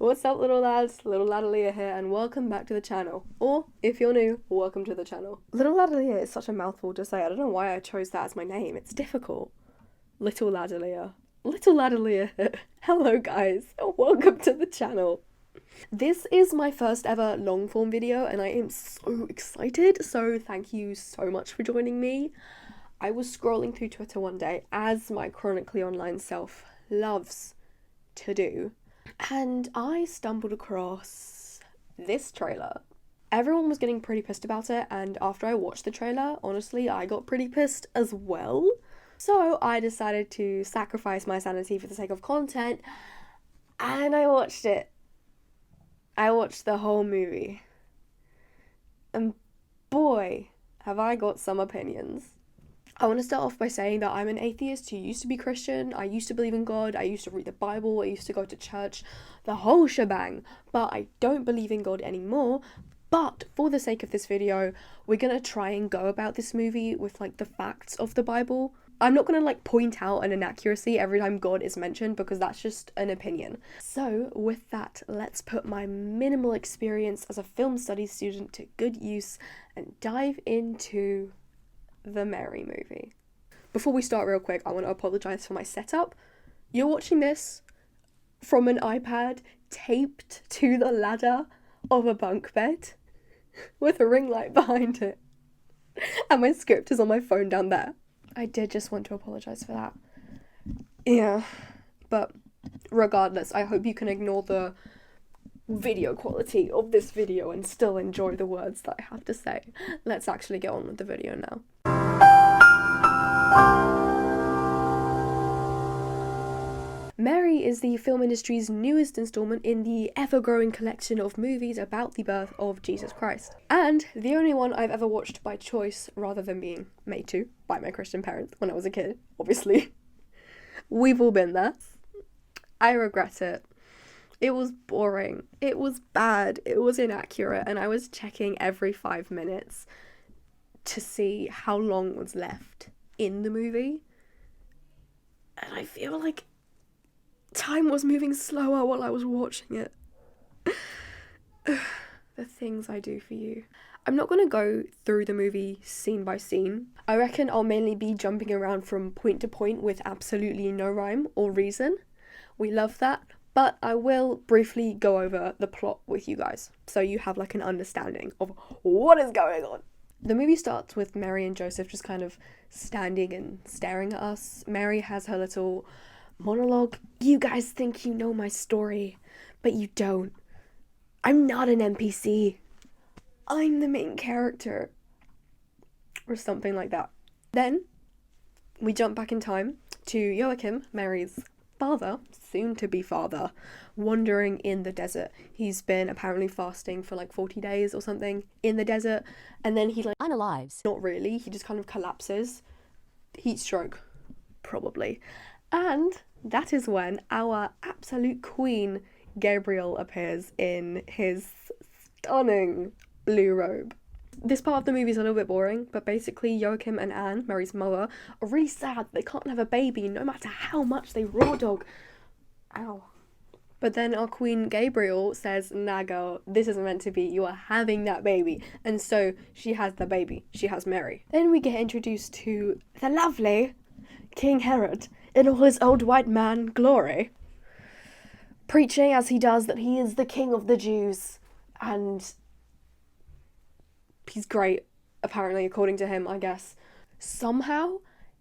What's up, little lads? Little lad Aaliyah here, and welcome back to the channel. Or, if you're new, welcome to the channel. Little lad Aaliyah is such a mouthful to say. I don't know why I chose that as my name. It's difficult. Little lad Aaliyah. Little lad Aaliyah. Hello, guys. Welcome to the channel. This is my first ever long form video, and I am so excited. So thank you so much for joining me. I was scrolling through Twitter one day, as my chronically online self loves to do, and I stumbled across this trailer. Everyone was getting pretty pissed about it, and after I watched the trailer, honestly, I got pretty pissed as well. So I decided to sacrifice my sanity for the sake of content, and I watched it. I watched the whole movie. And boy, have I got some opinions. I want to start off by saying that I'm an atheist who used to be Christian. I used to believe in God. I used to read the Bible. I used to go to church. The whole shebang. But I don't believe in God anymore. But for the sake of this video, we're going to try and go about this movie with the facts of the Bible. I'm not going to point out an inaccuracy every time God is mentioned, because that's just an opinion. So with that, let's put my minimal experience as a film studies student to good use and dive into the Mary movie. Before we start, real quick, I want to apologise for my setup. You're watching this from an iPad taped to the ladder of a bunk bed with a ring light behind it. And my script is on my phone down there. I did just want to apologise for that. Yeah, but regardless, I hope you can ignore the video quality of this video and still enjoy the words that I have to say. Let's actually get on with the video now. Mary is the film industry's newest installment in the ever-growing collection of movies about the birth of Jesus Christ. And the only one I've ever watched by choice rather than being made to by my Christian parents when I was a kid, obviously. We've all been there. I regret it. It was boring. It was bad. It was inaccurate. And I was checking every 5 minutes to see how long was left in the movie. And I feel like time was moving slower while I was watching it. The things I do for you. I'm not going to go through the movie scene by scene. I reckon I'll mainly be jumping around from point to point with absolutely no rhyme or reason. We love that. But I will briefly go over the plot with you guys, so you have an understanding of what is going on. The movie starts with Mary and Joseph just kind of standing and staring at us. Mary has her little monologue. You guys think you know my story, but you don't. I'm not an NPC. I'm the main character. Or something like that. Then we jump back in time to Joachim, Mary's father, soon-to-be father, wandering in the desert. He's been apparently fasting for 40 days or something in the desert, and then he unalives. Not really, he just kind of collapses. Heat stroke, probably. And that is when our absolute queen, Gabriel, appears in his stunning blue robe. This part of the movie is a little bit boring, but basically Joachim and Anne, Mary's mother, are really sad they can't have a baby no matter how much they raw dog. Ow. But then our queen Gabriel says, nah girl, this isn't meant to be, you are having that baby. And so she has the baby, she has Mary. Then we get introduced to the lovely King Herod in all his old white man glory, preaching as he does that he is the king of the Jews, and he's great, apparently, according to him, I guess. Somehow,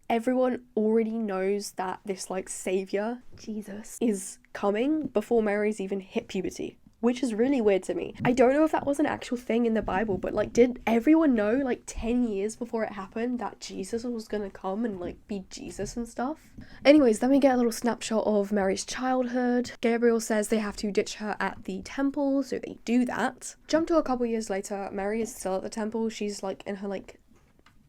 everyone already knows that this, saviour, Jesus, is coming before Mary's even hit puberty, which is really weird to me. I don't know if that was an actual thing in the Bible, but, did everyone know, 10 years before it happened that Jesus was gonna come and, be Jesus and stuff? Anyways, then we get a little snapshot of Mary's childhood. Gabriel says they have to ditch her at the temple, so they do that. Jump to a couple years later, Mary is still at the temple. She's, in her,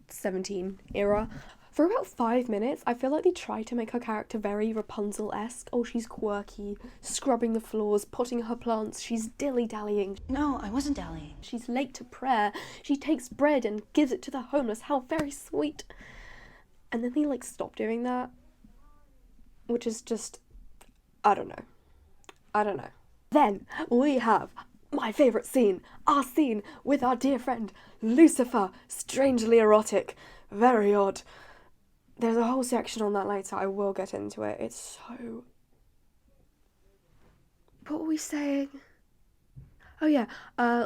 17 era. For about 5 minutes, I feel like they try to make her character very Rapunzel-esque. Oh, she's quirky, scrubbing the floors, potting her plants, she's dilly-dallying. No, I wasn't dallying. She's late to prayer, she takes bread and gives it to the homeless, how very sweet. And then they, stop doing that, which is just, I don't know. Then we have my favourite scene, our scene with our dear friend Lucifer, strangely erotic, very odd. There's a whole section on that later, I will get into it. It's so... What were we saying? Oh yeah,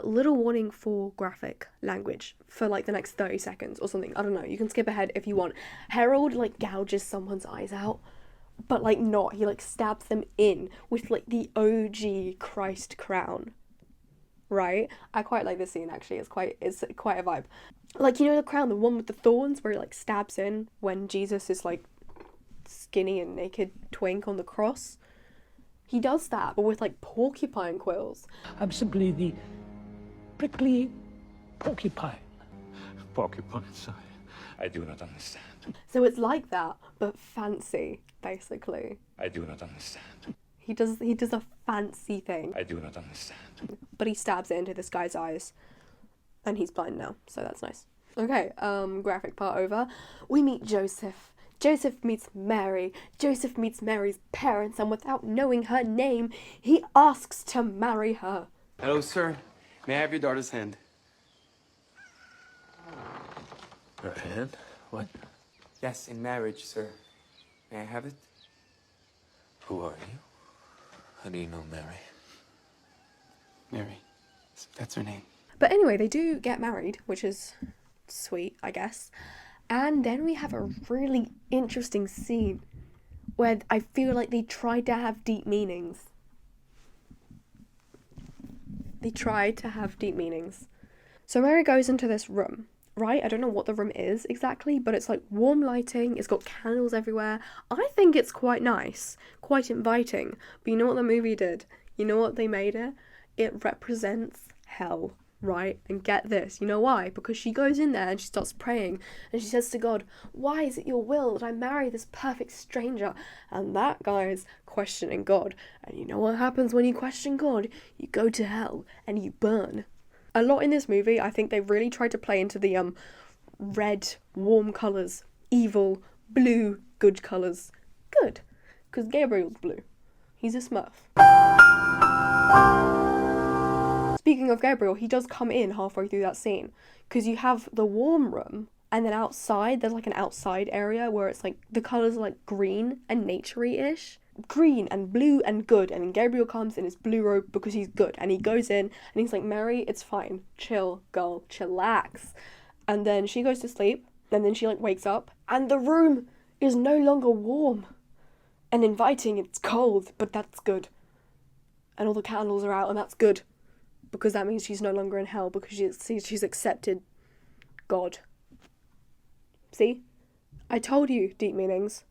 little warning for graphic language for like the next 30 seconds or something. I don't know, you can skip ahead if you want. Harold like gouges someone's eyes out, but like not. He like stabs them in with like the OG Christ crown. Right? I quite like this scene actually. It's quite a vibe. Like, you know the crown, the one with the thorns where he like stabs in when Jesus is like skinny and naked twink on the cross? He does that, but with like porcupine quills. I'm simply the prickly porcupine. Porcupine, sorry. I do not understand. So it's like that, but fancy, basically. I do not understand. He does a fancy thing. I do not understand. But he stabs it into this guy's eyes. And he's blind now, so that's nice. Okay, graphic part over. We meet Joseph. Joseph meets Mary. Joseph meets Mary's parents, and without knowing her name, he asks to marry her. Hello, sir. May I have your daughter's hand? Her hand? What? Yes, in marriage, sir. May I have it? Who are you? How do you know Mary? Mary. That's her name. But anyway, they do get married, which is sweet, I guess. And then we have a really interesting scene where I feel like they tried to have deep meanings. They tried to have deep meanings. So Mary goes into this room, right? I don't know what the room is exactly, but it's like warm lighting, it's got candles everywhere. I think it's quite nice, quite inviting. But you know what the movie did? You know what they made it? It represents hell. Right? And get this, you know why? Because she goes in there and she starts praying and she says to God, why is it your will that I marry this perfect stranger? And that guy is questioning God. And you know what happens when you question God? You go to hell and you burn. A lot in this movie, I think they really tried to play into the red, warm colours, evil, blue, good colours. Good. Because Gabriel's blue. He's a smurf. Speaking of Gabriel, he does come in halfway through that scene, because you have the warm room, and then outside, there's like an outside area where it's like, the colours are like green and naturey-ish. Green and blue and good, and then Gabriel comes in his blue robe because he's good, and he goes in, and he's like, Mary, it's fine, chill, girl, chillax. And then she goes to sleep, and then she like wakes up, and the room is no longer warm and inviting, it's cold, but that's good. And all the candles are out, and that's good. Because that means she's no longer in hell, because she's accepted God. See? I told you deep meanings.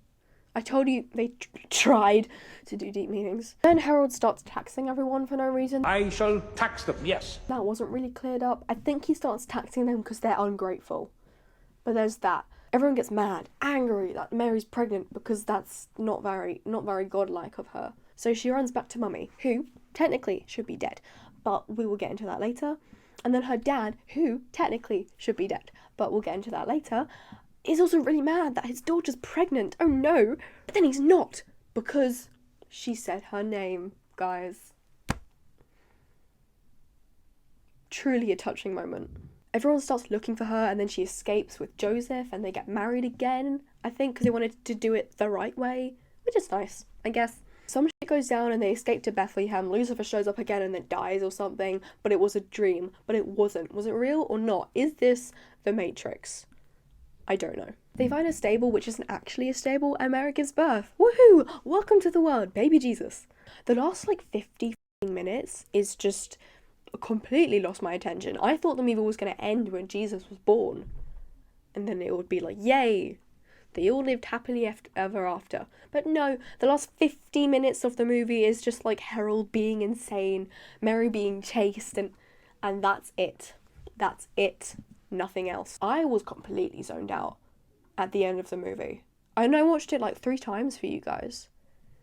I told you they tried to do deep meanings. Then Harold starts taxing everyone for no reason. I shall tax them, yes. That wasn't really cleared up. I think he starts taxing them because they're ungrateful. But there's that. Everyone gets mad, angry that Mary's pregnant because that's not very godlike of her. So she runs back to Mummy, who technically should be dead. But we will get into that later. And then her dad, who technically should be dead, but we'll get into that later, is also really mad that his daughter's pregnant. Oh no! But then he's not, because she said her name, guys. Truly a touching moment. Everyone starts looking for her, and then she escapes with Joseph, and they get married again, I think, because they wanted to do it the right way, which is nice, I guess. Some shit goes down and they escape to Bethlehem. Lucifer shows up again and then dies or something, but it was a dream. But it wasn't. Was it real or not? Is this the Matrix? I don't know. They find a stable which isn't actually a stable, and Mary gives birth. Woohoo! Welcome to the world, baby Jesus. The last like 50 minutes is just completely lost my attention. I thought the movie was going to end when Jesus was born. And then it would be like, yay! They all lived happily ever after. But no, the last 50 minutes of the movie is just like Harold being insane, Mary being chased, and that's it. That's it. Nothing else. I was completely zoned out at the end of the movie. I know I watched it like 3 times for you guys.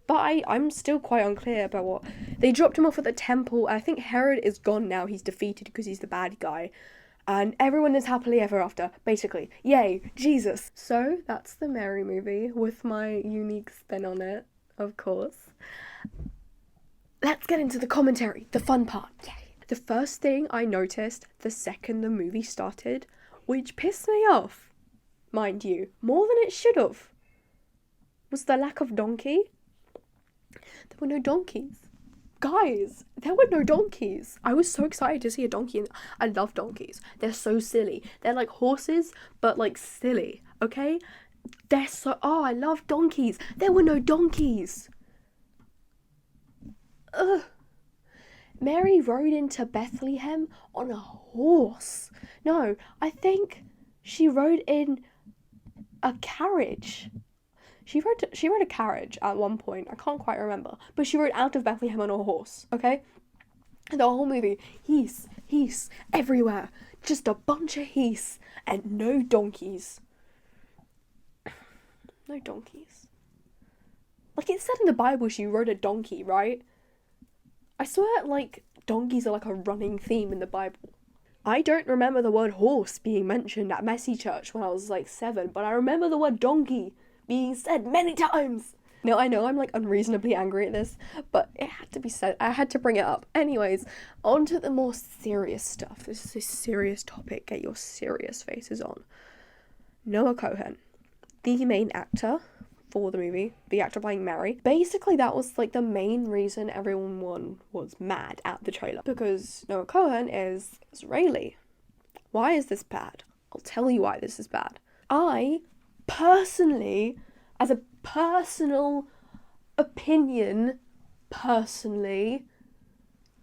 But I'm still quite unclear about what... They dropped him off at the temple. I think Herod is gone now. He's defeated because he's the bad guy. And everyone is happily ever after, basically. Yay, Jesus. So, that's the Mary movie with my unique spin on it, of course. let's get into the commentary, the fun part. Yay. The first thing I noticed the second the movie started, which pissed me off, mind you, more than it should have, was the lack of donkey. There were no donkeys. Guys, there were no donkeys. I was so excited to see a donkey. I love donkeys. They're so silly. They're like horses, but like silly, okay? They're so... Oh, I love donkeys. There were no donkeys. Ugh. Mary rode into Bethlehem on a horse. No, I think she rode in a carriage. She rode a carriage at one point. I can't quite remember. But she rode out of Bethlehem on a horse, okay? The whole movie, heath, everywhere. Just a bunch of heath and no donkeys. No donkeys. Like, it said in the Bible she rode a donkey, right? I swear, like, donkeys are like a running theme in the Bible. I don't remember the word horse being mentioned at Messy Church when I was like 7, but I remember the word donkey being said many times. Now, I know I'm like unreasonably angry at this, but it had to be said. I had to bring it up. Anyways, on to the more serious stuff. This is a serious topic. Get your serious faces on. Noah Cohen, the main actor for the movie, the actor playing Mary. Basically, that was like the main reason everyone was mad at the trailer, because Noah Cohen is Israeli. Why is this bad? I'll tell you why this is bad. I personally, as a personal opinion,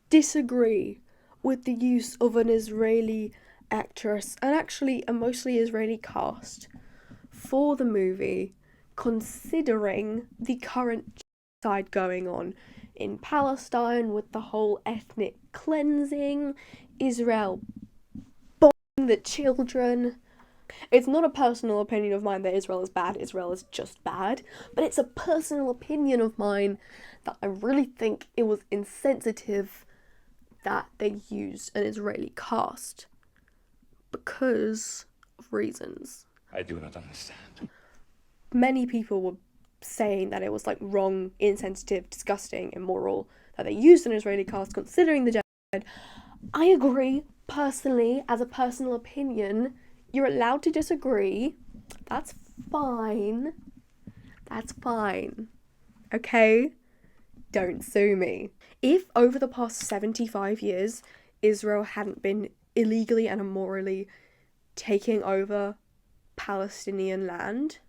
disagree with the use of an Israeli actress, and actually a mostly Israeli cast, for the movie, considering the current genocide going on in Palestine with the whole ethnic cleansing, Israel bombing the children. It's not a personal opinion of mine that Israel is bad. Israel is just bad. But it's a personal opinion of mine that I really think it was insensitive that they used an Israeli cast because of reasons. I do not understand. Many people were saying that it was like wrong, insensitive, disgusting, immoral that they used an Israeli cast considering the genocide. I agree, personally, as a personal opinion. You're allowed to disagree. That's fine. That's fine. Okay? Don't sue me. If over the past 75 years, Israel hadn't been illegally and immorally taking over Palestinian land,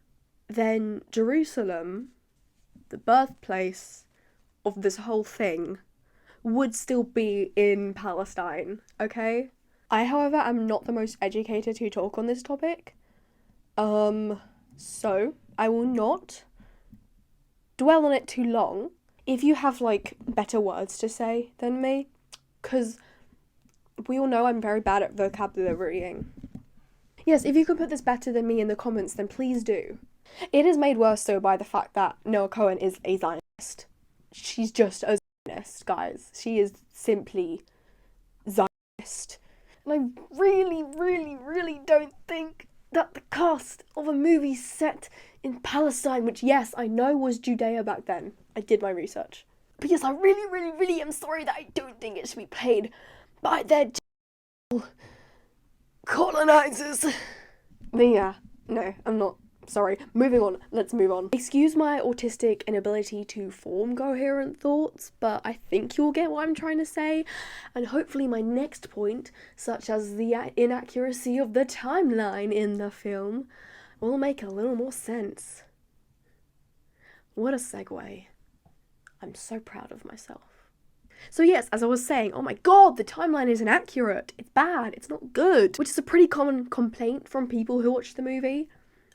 then Jerusalem, the birthplace of this whole thing, would still be in Palestine, okay? I, however, am not the most educated to talk on this topic, so I will not dwell on it too long. If you have, like, better words to say than me, because we all know I'm very bad at vocabularying. Yes, if you could put this better than me in the comments, then please do. It is made worse, though, by the fact that Noah Cohen is a Zionist. She's just a Zionist, guys. She is simply Zionist. And I really don't think that the cast of a movie set in Palestine, which, yes, I know was Judea back then. I did my research. But yes, I really am sorry that I don't think it should be played by their colonizers. But yeah, no, I'm not. Sorry, moving on. Let's move on. Excuse my autistic inability to form coherent thoughts, but I think you'll get what I'm trying to say. And hopefully my next point, such as the inaccuracy of the timeline in the film, will make a little more sense. What a segue. I'm so proud of myself. So yes, as I was saying, oh my god, the timeline is inaccurate. It's bad. It's not good. Which is a pretty common complaint from people who watch the movie.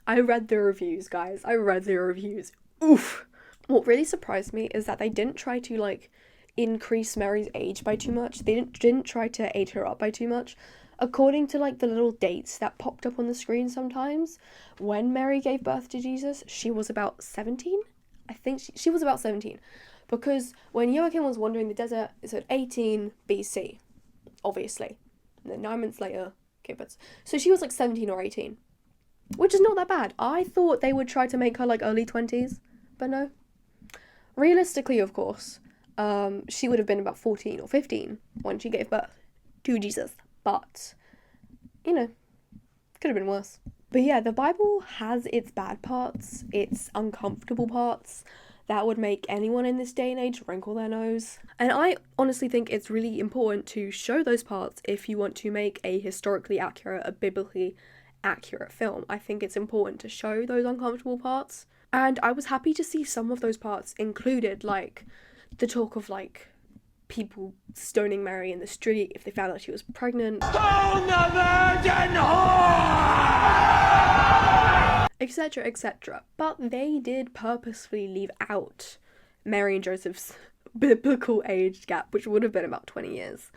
I read the reviews, guys. I read the reviews. Oof. What really surprised me is that they didn't try to, like, increase Mary's age by too much. They didn't try to age her up by too much. According to, like, the little dates that popped up on the screen sometimes, when Mary gave birth to Jesus, she was about 17? I think she was about 17. Because when Joachim was wandering the desert, it said 18 BC, obviously. And then 9 months later, okay, but... So she was, like, 17 or 18. Which is not that bad. I thought they would try to make her like early 20s, but no. Realistically, of course, She would have been about 14 or 15 when she gave birth to Jesus. But, you know, could have been worse. But yeah, the Bible has its bad parts, its uncomfortable parts that would make anyone in this day and age wrinkle their nose. And I honestly think it's really important to show those parts if you want to make a historically accurate, a biblically accurate film. I think it's important to show those uncomfortable parts. And I was happy to see some of those parts included, like the talk of like people stoning Mary in the street if they found out she was pregnant. Stone the virgin Etc., etc. But they did purposefully leave out Mary and Joseph's biblical age gap, which would have been about 20 years.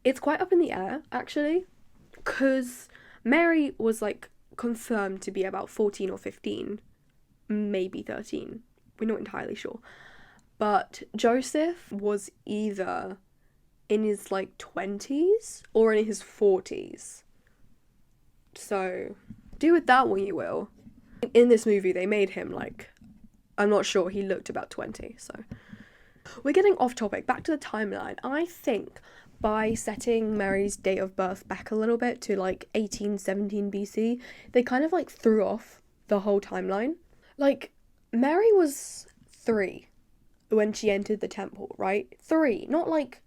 It's quite up in the air, actually, because Mary was, like, confirmed to be about 14 or 15, maybe 13. We're not entirely sure. But Joseph was either in his, like, 20s or in his 40s. So do with that what you will. In this movie, they made him, like, I'm not sure, he looked about 20, so. We're getting off topic, back to the timeline. I think by setting Mary's date of birth back a little bit to, like, 1817 BC, they kind of, like, threw off the whole timeline. Like, Mary was 3 when she entered the temple, right? 3, not like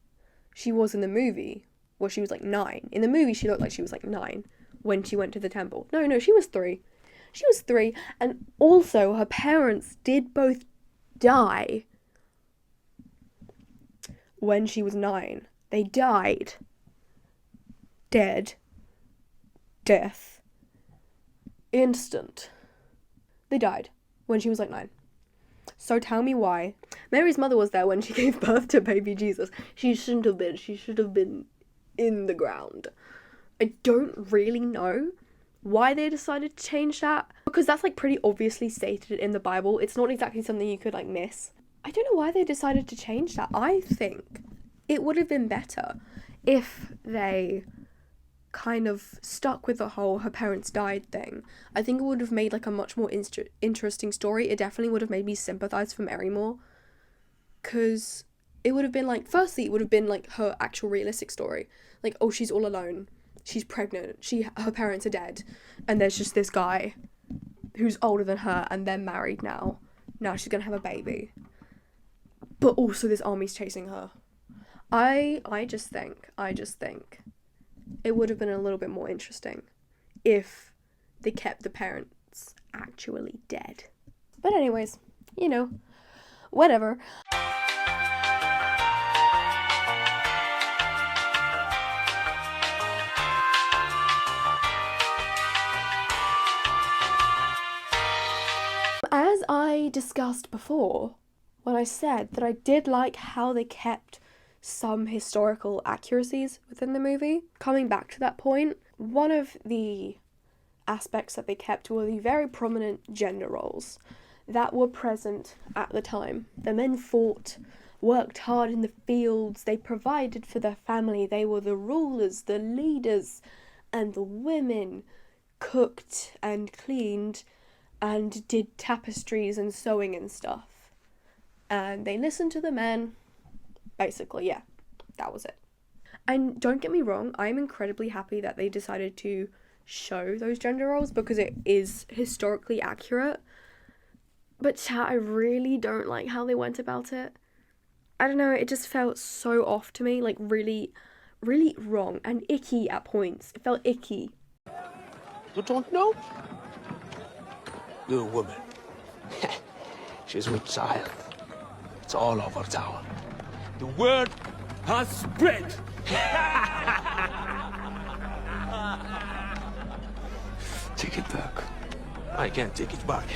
she was in the movie, where she was, like, 9. In the movie, she looked like she was, like, 9. When she went to the temple. No, she was 3. She was 3, and also her parents did both die when she was 9. They died. Dead. Death. Instant. They died when she was like 9. So tell me why. Mary's mother was there when she gave birth to baby Jesus. She shouldn't have been. She should have been in the ground. I don't really know why they decided to change that, because that's like pretty obviously stated in the Bible. It's not exactly something you could like miss. I don't know why they decided to change that. I think it would have been better if they kind of stuck with the whole her parents died thing. I think it would have made like a much more interesting story. It definitely would have made me sympathize for Mary more, because it would have been like, firstly, it would have been like her actual realistic story. Like, oh, she's all alone. She's pregnant. Her parents are dead. And there's just this guy who's older than her and they're married now. Now she's going to have a baby. But also this army's chasing her. I just think it would have been a little bit more interesting if they kept the parents actually dead. But anyways, you know, whatever. As I discussed before, when I said that I did like how they kept some historical accuracies within the movie, coming back to that point, one of the aspects that they kept were the very prominent gender roles that were present at the time. The men fought, worked hard in the fields, they provided for their family, they were the rulers, the leaders, and the women cooked and cleaned and did tapestries and sewing and stuff. And they listened to the men. Basically, yeah, that was it. And don't get me wrong, I'm incredibly happy that they decided to show those gender roles because it is historically accurate. But chat, I really don't like how they went about it. I don't know, it just felt so off to me, like really, really wrong and icky at points. It felt icky. You don't know? You're a woman. She's with child. It's all over town. The word has spread. Take it back. I can't take it back.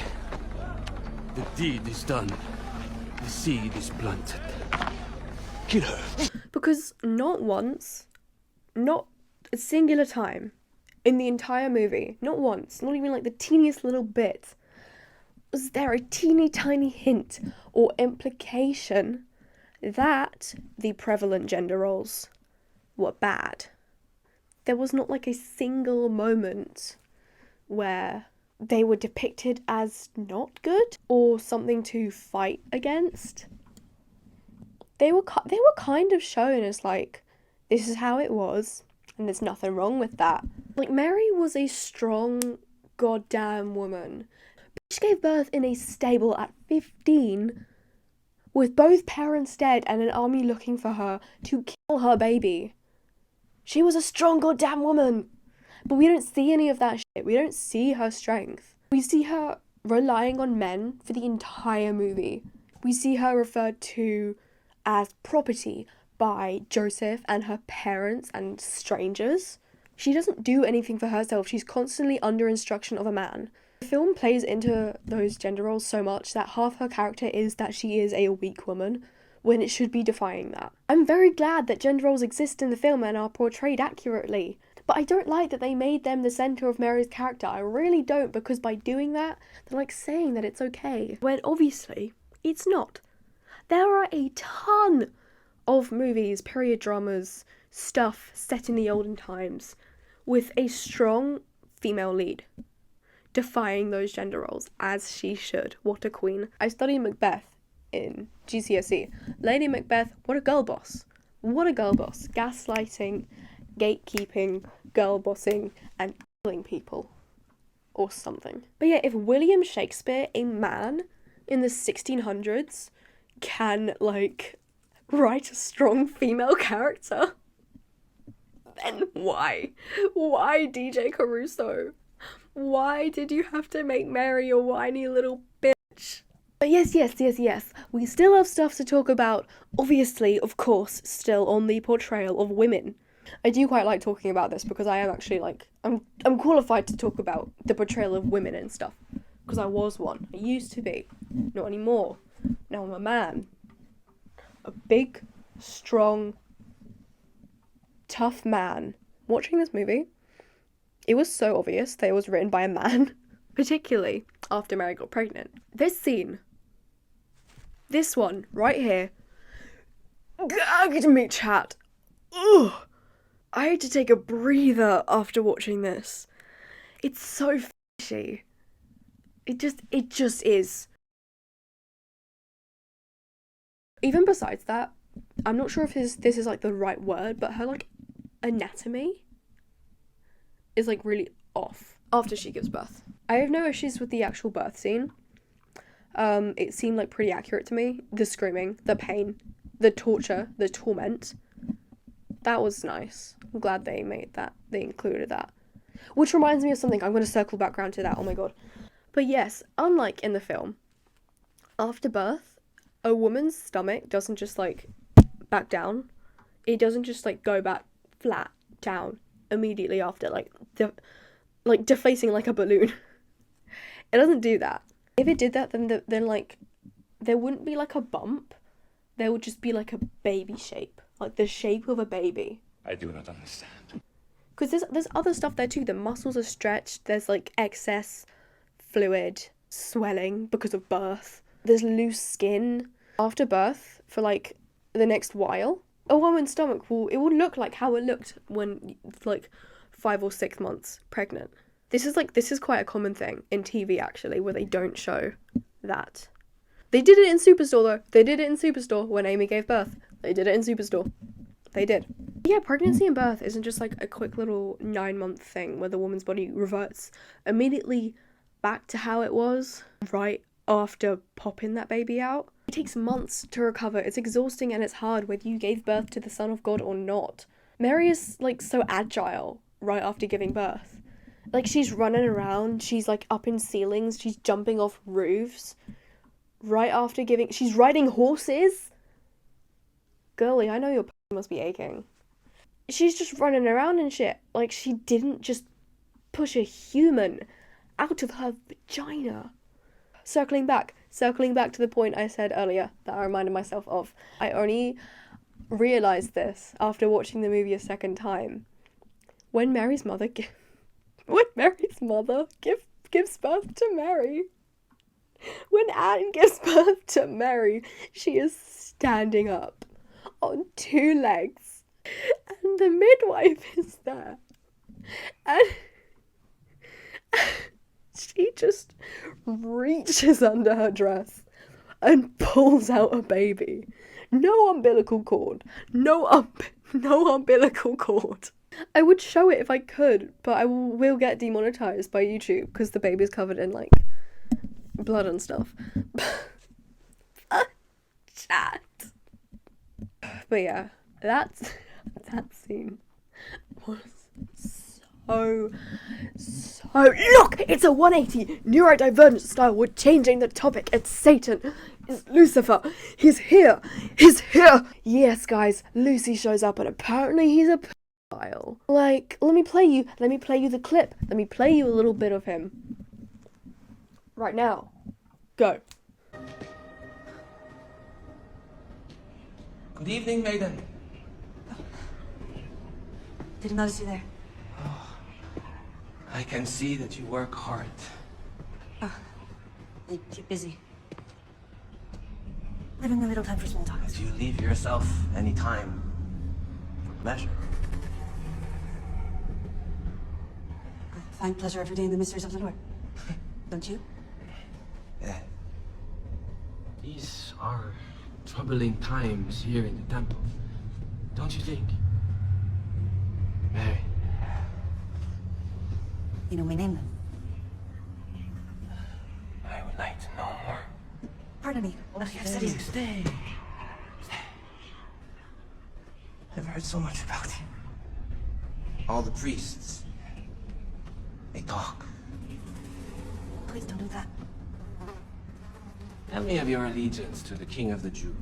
The deed is done. The seed is planted. Kill her. Because not once, not a singular time in the entire movie, not once, not even like the teeniest little bit, was there a teeny tiny hint or implication that the prevalent gender roles were bad. There was not like a single moment where they were depicted as not good or something to fight against. they were kind of shown as like, this is how it was, and there's nothing wrong with that. Like, Mary was a strong goddamn woman. She gave birth in a stable at 15 with both parents dead and an army looking for her to kill her baby. She was a strong goddamn woman. But we don't see any of that shit. We don't see her strength. We see her relying on men for the entire movie. We see her referred to as property by Joseph and her parents and strangers. She doesn't do anything for herself. She's constantly under instruction of a man. The film plays into those gender roles so much that half her character is that she is a weak woman, when it should be defying that. I'm very glad that gender roles exist in the film and are portrayed accurately, but I don't like that they made them the centre of Mary's character. I really don't, because by doing that, they're like saying that it's okay, when obviously it's not. There are a ton of movies, period dramas, stuff set in the olden times with a strong female lead, defying those gender roles, as she should. What a queen. I studied Macbeth in GCSE. Lady Macbeth, what a girl boss. What a girl boss. Gaslighting, gatekeeping, girl bossing, and killing people. Or something. But yeah, if William Shakespeare, a man in the 1600s, can, like, write a strong female character, then why? Why DJ Caruso? Why did you have to make Mary a whiny little bitch? But yes, we still have stuff to talk about, obviously, of course, still on the portrayal of women. I do quite like talking about this because I am actually, like, I'm qualified to talk about the portrayal of women and stuff. Because I was one. I used to be. Not anymore. Now I'm a man. A big, strong, tough man. Watching this movie, it was so obvious that it was written by a man, particularly after Mary got pregnant. This scene, this one right here, gagged me, chat. Ugh. I had to take a breather after watching this. It's so fishy. It just is. Even besides that, I'm not sure if this is like the right word, but her like anatomy is like really off after she gives birth. I have no issues with the actual birth scene. It seemed like pretty accurate to me. The screaming, the pain, the torture, the torment. That was nice. I'm glad they included that. Which reminds me of something. I'm going to circle back around to that. Oh my god. But yes, unlike in the film, after birth, a woman's stomach doesn't just like back down. It doesn't just like go back flat down immediately after, like deflating like a balloon. It doesn't do that. If it did that, then like there wouldn't be like a bump. There would just be like a baby shape, like the shape of a baby. I do not understand. Because there's other stuff there too. The muscles are stretched. There's like excess fluid, swelling because of birth. There's loose skin. After birth, for like the next while, a woman's stomach will look like how it looked when like 5 or 6 months pregnant. This is quite a common thing in TV actually, where they don't show that. They did it in Superstore though. They did it in Superstore when Amy gave birth. They did it in Superstore. They did. Yeah, pregnancy and birth isn't just like a quick little 9-month thing where the woman's body reverts immediately back to how it was right after popping that baby out. It takes months to recover. It's exhausting and it's hard whether you gave birth to the Son of God or not. Mary is like so agile right after giving birth. Like she's running around, she's like up in ceilings, she's jumping off roofs. Right after giving, she's riding horses. Girlie, I know your must be aching. She's just running around and shit. Like she didn't just push a human out of her vagina. Circling back to the point I said earlier that I reminded myself of. I only realised this after watching the movie a second time. When Mary's mother gives birth to Mary. When Anne gives birth to Mary, she is standing up on 2 legs. And the midwife is there. And she just reaches under her dress and pulls out a baby. No umbilical cord. No umbilical cord. I would show it if I could, but I will get demonetized by YouTube because the baby's covered in like blood and stuff. Chat. But yeah, that scene was so look, it's a 180 neurodivergent style. We're changing the topic. It's Satan. It's Lucifer. He's here. Yes, guys, Lucy shows up and apparently he's a pedophile. Like, let me play you the clip. Let me play you a little bit of him. Right now. Go. Good evening, maiden. Didn't notice you there. I can see that you work hard. I keep busy. Leaving a little time for small talk. Do you leave yourself any time for pleasure? I find pleasure every day in the mysteries of the Lord. Don't you? Yeah. These are troubling times here in the temple. Don't you think? Mary. You know my name then? I would like to know more. Pardon me. I've studied. Stay. I've heard so much about you. All the priests. They talk. Please don't do that. Tell me of your allegiance to the King of the Jews.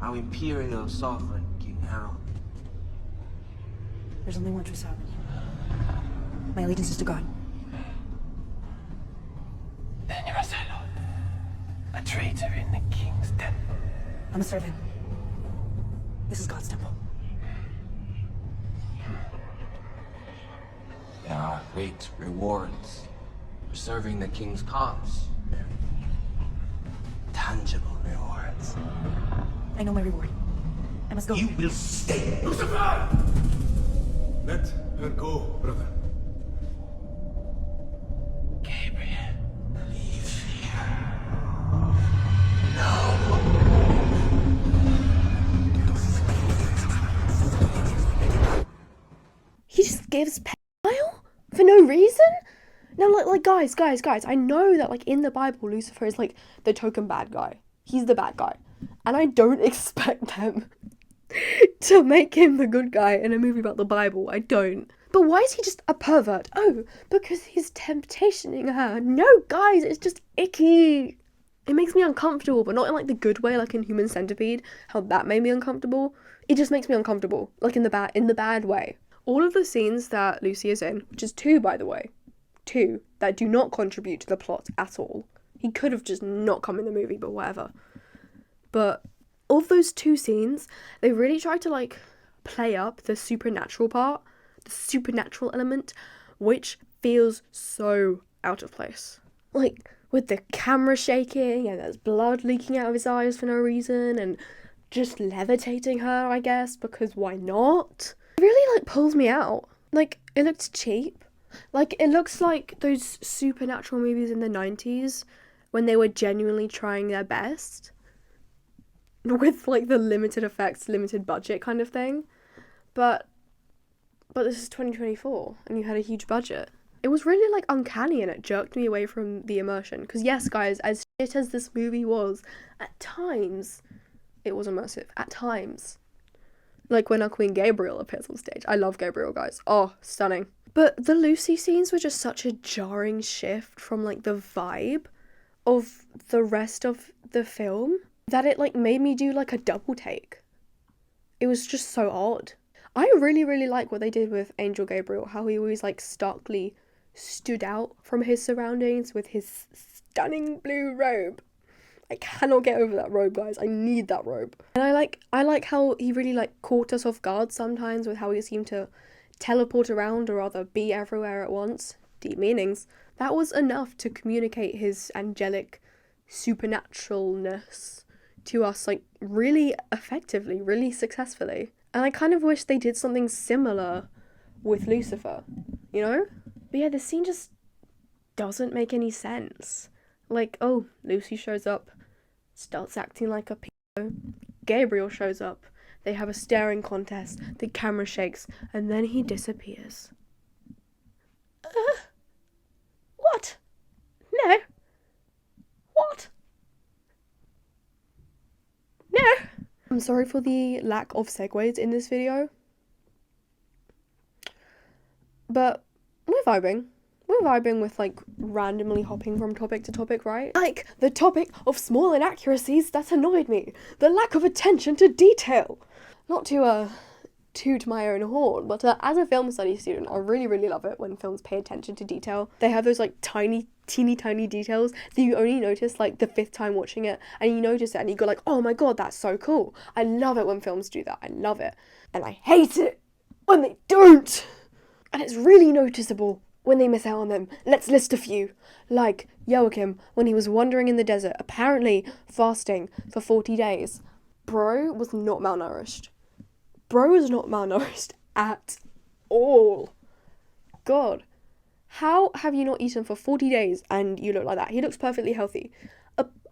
Our imperial sovereign, King Harold. There's only one true sovereign. My allegiance is to God. Then you're a zealot. A traitor in the King's temple. I'm a servant. This is God's temple. There are great rewards for serving the King's cause. Tangible rewards. I know my reward. I must go. You will stay. Lucifer! Let her go, brother. Gabriel, leave here. He just gives pedophile for no reason? Now, like guys, I know that like in the Bible, Lucifer is like the token bad guy. He's the bad guy. And I don't expect them to make him the good guy in a movie about the Bible. I don't. But why is he just a pervert? Oh, because he's temptationing her. No, guys, it's just icky. It makes me uncomfortable, but not in like the good way, like in Human Centipede, how that made me uncomfortable. It just makes me uncomfortable, like in the bad way. All of the scenes that Lucy is in, which is 2 by the way, 2 that do not contribute to the plot at all. He could have just not come in the movie, but whatever. But of those 2 scenes, they really tried to like play up the supernatural part, the supernatural element, which feels so out of place. Like with the camera shaking and there's blood leaking out of his eyes for no reason and just levitating her, I guess, because why not? It really like pulls me out. Like it looks cheap. Like it looks like those supernatural movies in the 90s when they were genuinely trying their best with like the limited effects, limited budget kind of thing. But this is 2024 and you had a huge budget. It was really like uncanny and it jerked me away from the immersion. Because yes, guys, as shit as this movie was, at times it was immersive. At times. Like when our Queen Gabriel appears on stage. I love Gabriel, guys. Oh, stunning. But the Lucy scenes were just such a jarring shift from like the vibe of the rest of the film that it like made me do like a double take. It was just so odd. I really, really like what they did with Angel Gabriel, how he always like starkly stood out from his surroundings with his stunning blue robe. I cannot get over that robe, guys. I need that robe. And I like how he really like caught us off guard sometimes with how he seemed to teleport around or rather be everywhere at once. Deep meanings. That was enough to communicate his angelic supernaturalness to us like really effectively, really successfully. And I kind of wish they did something similar with Lucifer, you know? But yeah, the scene just doesn't make any sense. Like, oh, Lucy shows up, starts acting like a pedo, Gabriel shows up. They have a staring contest. The camera shakes, and then he disappears. What? No. What? No. I'm sorry for the lack of segues in this video, but we're vibing. We're vibing with, like, randomly hopping from topic to topic, right? Like, the topic of small inaccuracies that annoyed me. The lack of attention to detail. Not to, toot my own horn, but as a film studies student, I really, really love it when films pay attention to detail. They have those, like, teeny tiny details that you only notice, like, the 5th time watching it, and you notice it, and you go like, oh my god, that's so cool. I love it when films do that. I love it. And I hate it when they don't. And it's really noticeable when they miss out on them. Let's list a few. Like Joachim, when he was wandering in the desert, apparently fasting for 40 days. Bro was not malnourished. Bro was not malnourished at all. God. How have you not eaten for 40 days and you look like that? He looks perfectly healthy.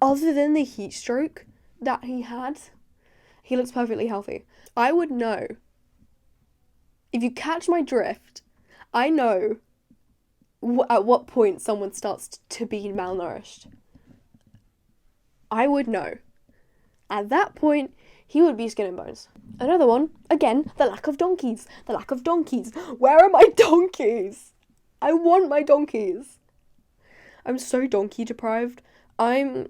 Other than the heat stroke that he had, he looks perfectly healthy. I would know. If you catch my drift, I know at what point someone starts to be malnourished. I would know. At that point, he would be skin and bones. Another one, again, the lack of donkeys. The lack of donkeys. Where are my donkeys? I want my donkeys. I'm so donkey deprived. You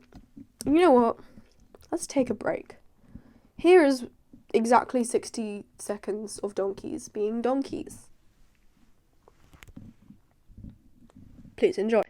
know what? Let's take a break. Here is exactly 60 seconds of donkeys being donkeys. Please enjoy.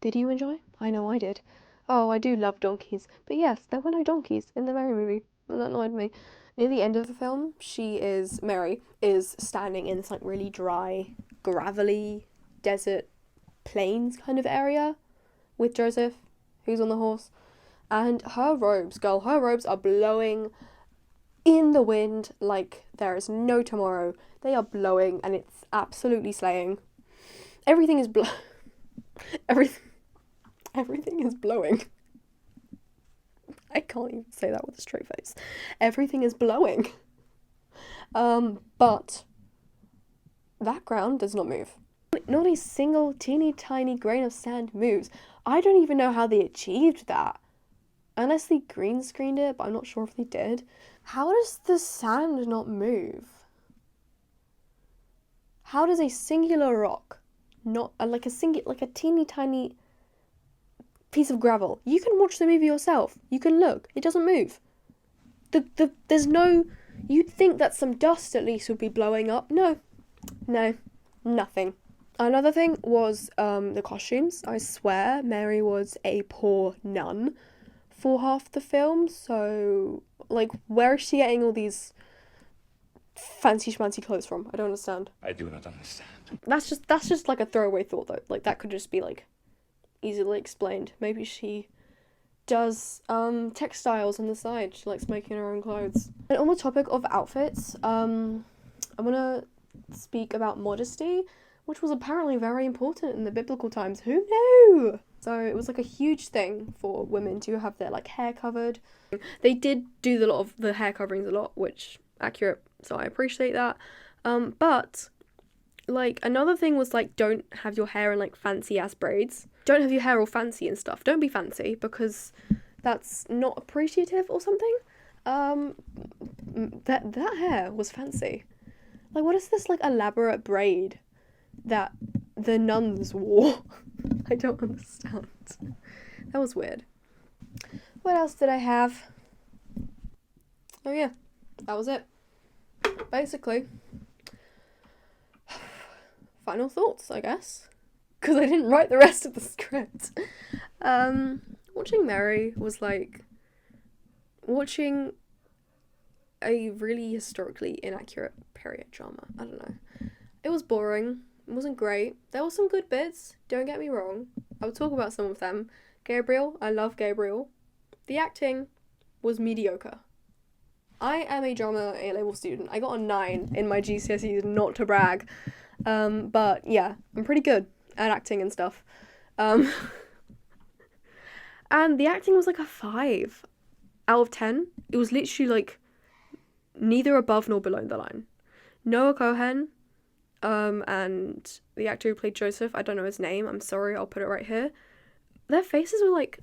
Did you enjoy? I know I did. Oh, I do love donkeys. But yes, there were no donkeys in the Mary movie. And that annoyed me. Near the end of the film, Mary is standing in this, like, really dry, gravelly, desert, plains kind of area with Joseph, who's on the horse. And her robes are blowing in the wind like there is no tomorrow. They are blowing and it's absolutely slaying. Everything is Everything is blowing. I can't even say that with a straight face. Everything is blowing. But that ground does not move. Not a single teeny tiny grain of sand moves. I don't even know how they achieved that. Unless they green screened it, but I'm not sure if they did. How does the sand not move? How does a singular rock, not like a teeny tiny piece of gravel, you can watch the movie yourself, you can look, it doesn't move. There's no, you'd think that some dust at least would be blowing up. No, nothing. Another thing was the costumes. I swear Mary was a poor nun for half the film, so like where is she getting all these fancy schmancy clothes from? I don't understand. I do not understand. That's just like a throwaway thought though. Like that could just be like easily explained. Maybe she does textiles on the side. She likes making her own clothes. And on the topic of outfits, I'm gonna speak about modesty, which was apparently very important in the biblical times. Who knew? So it was like a huge thing for women to have their like hair covered. They did do a lot of the hair coverings a lot, which accurate, so I appreciate that. But like another thing was like don't have your hair in like fancy ass braids. Don't have your hair all fancy and stuff. Don't be fancy because that's not appreciative or something. That hair was fancy. Like, what is this, like, elaborate braid that the nuns wore? I don't understand. That was weird. What else did I have? Oh yeah, that was it. Basically. Final thoughts, I guess. Because I didn't write the rest of the script. Watching Mary was like watching a really historically inaccurate period drama. I don't know. It was boring. It wasn't great. There were some good bits, don't get me wrong. I'll talk about some of them. Gabriel, I love Gabriel. The acting was mediocre. I am a drama A-level student. I got a 9 in my GCSEs, not to brag. But yeah, I'm pretty good at acting and stuff. And the acting was like a 5 out of 10. It was literally like neither above nor below the line. Noah Cohen, and the actor who played Joseph, I don't know his name, I'm sorry, I'll put it right here. Their faces were like,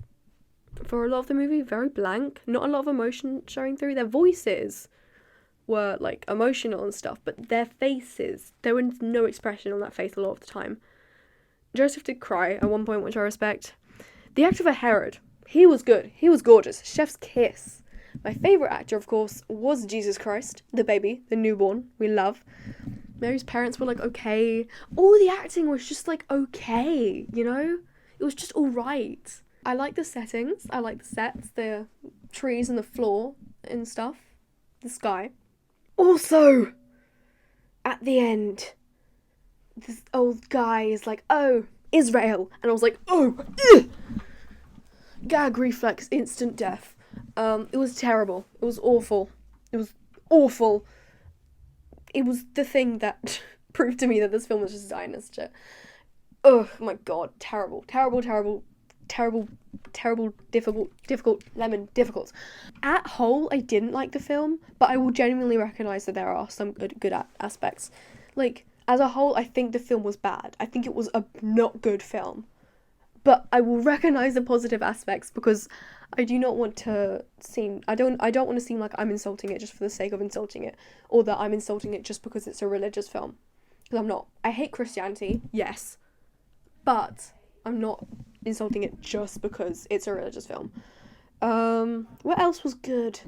for a lot of the movie, very blank. Not a lot of emotion showing through. Their voices were like emotional and stuff, but their faces, there was no expression on that face a lot of the time. Joseph did cry at one point, which I respect. The actor for Herod, he was good. He was gorgeous. Chef's kiss. My favourite actor, of course, was Jesus Christ, the baby, the newborn, we love. Mary's parents were like okay. All the acting was just like okay, you know? It was just alright. I like the settings, I like the sets, the trees and the floor and stuff, the sky. Also, at the end, this old guy is like, oh, Israel, and I was like, oh, ugh! Gag reflex, instant death. It was terrible, it was awful, it was awful. It was the thing that proved to me that this film was just dinosaur. Oh my god, terrible, difficult. At whole, I didn't like the film, but I will genuinely recognise that there are some good aspects. Like, as a whole, I think the film was bad. I think it was a not good film. But I will recognise the positive aspects because I do not want to seem... I don't want to seem like I'm insulting it just for the sake of insulting it, or that I'm insulting it just because it's a religious film. Because I'm not. I hate Christianity, yes, but I'm not insulting it just because it's a religious film. What else was good?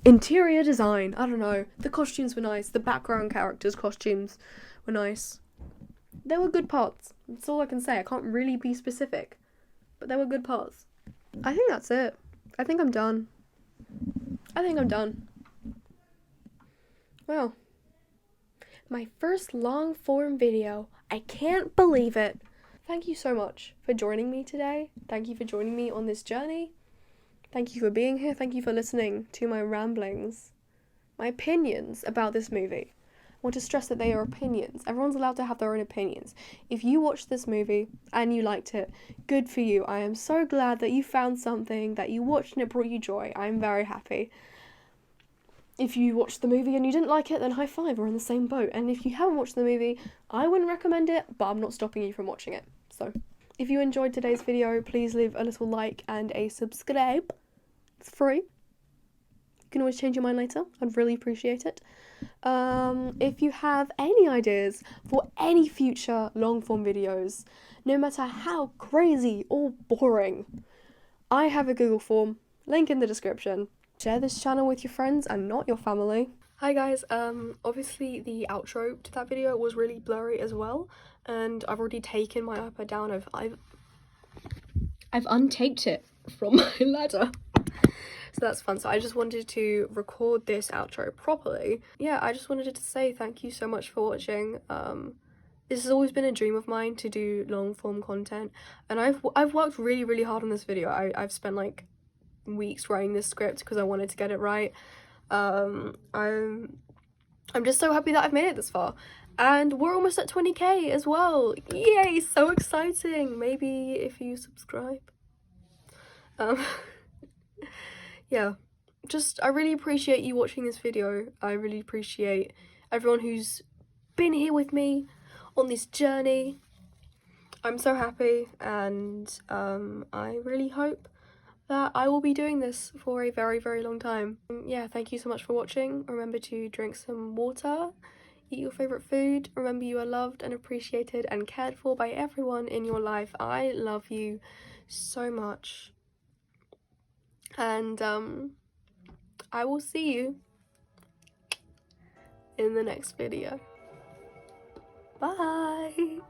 Interior design, I don't know. The costumes were nice. The background characters' costumes were nice. There were good parts. That's all I can say. I can't really be specific. But there were good parts. I think that's it. I think I'm done. Well, my first long form video. I can't believe it. Thank you so much for joining me today. Thank you for joining me on this journey. Thank you for being here. Thank you for listening to my ramblings, my opinions about this movie. I want to stress that they are opinions. Everyone's allowed to have their own opinions. If you watched this movie and you liked it, good for you. I am so glad that you found something that you watched and it brought you joy. I'm very happy. If you watched the movie and you didn't like it, then high five, we're in the same boat. And if you haven't watched the movie, I wouldn't recommend it, but I'm not stopping you from watching it. So, if you enjoyed today's video, please leave a little like and a subscribe. It's free. You can always change your mind later. I'd really appreciate it. If you have any ideas for any future long-form videos, no matter how crazy or boring, I have a Google form, link in the description. Share this channel with your friends and not your family. Hi guys, obviously the outro to that video was really blurry as well, and I've already taken my iPad down. I've untaped it from my ladder. So that's fun. So I just wanted to record this outro properly. Yeah, I just wanted to say thank you so much for watching. This has always been a dream of mine to do long form content, and I've worked really, really hard on this video. I've spent like weeks writing this script because I wanted to get it right. I'm just so happy that I've made it this far, and we're almost at 20k as well. Yay, so exciting. Maybe if you subscribe. Yeah, I really appreciate you watching this video. I really appreciate everyone who's been here with me on this journey. I'm so happy, and I really hope that I will be doing this for a very, very long time. Yeah, thank you so much for watching. Remember to drink some water, eat your favourite food. Remember you are loved and appreciated and cared for by everyone in your life. I love you so much. And I will see you in the next video. Bye!